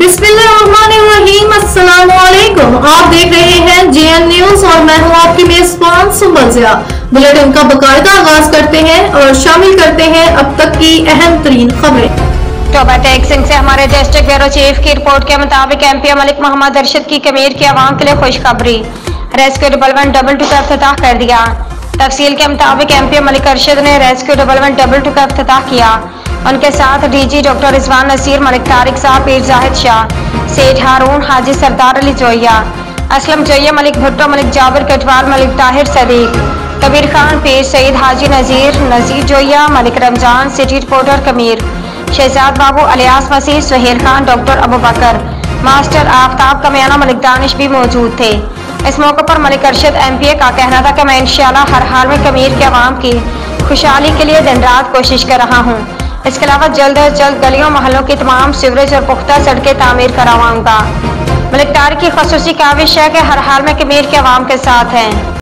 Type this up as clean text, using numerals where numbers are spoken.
बिस्मिल्लाहिर्रहमानिर्रहीम। अस्सलामुअलैकुम। आप देख रहे हैं जेएन न्यूज और मैं हूं आपकी मेजबान सुंबल जिया। बुलेटिन का बाकायदा आगाज करते हैं और शामिल करते हैं अब तक की अहम तरीन खबरें। टोबा टेक सिंह से हमारे डिस्ट्रिक्ट ब्यूरो चीफ की रिपोर्ट के मुताबिक एमपी मलिक मोहम्मद अरशद की कमीर की आवाम के लिए खुशखबरी, रेस्क्यू डेवलपमेंट डबल टू का इफ्तिताह कर दिया। तफसील के मुताबिक एमपी मलिक अरशद ने रेस्क्यू डेवलपमेंट डबल टू का इफ्तिताह किया। उनके साथ डीजी डॉक्टर रिजवान नसीर, मलिक तारिक साहब, पीर जाहिद शाह, सेठ हारून, हाजी सरदार अली जोया, असलम जोया, मलिक भुट्टो, मलिक जाबिर कटवाल, मलिक ताहिर सदीक, कबीर खान, पीर सईद, हाजी नजीर जोया, मलिक रमजान, सिटी रिपोर्टर कमीर, शहजाद बाबू, अलियास मसीह, सुहेल खान, डॉक्टर अबू बकर, मास्टर आफ्ताब कमियाना, मलिक दानिश भी मौजूद थे। इस मौके पर मलिक अरशद एमपीए का कहना था कि मैं इंशाल्लाह हर हाल में कमीर के अवाम की खुशहाली के लिए दिन रात कोशिश कर रहा हूँ। इसके अलावा जल्द अज जल्द गलियों मोहल्लों की तमाम सीवरेज और पुख्ता सड़कें तामीर करवाऊंगा। मलिक तारिक की खसूसी काविश है कि हर हाल में कमीर के अवाम के साथ हैं।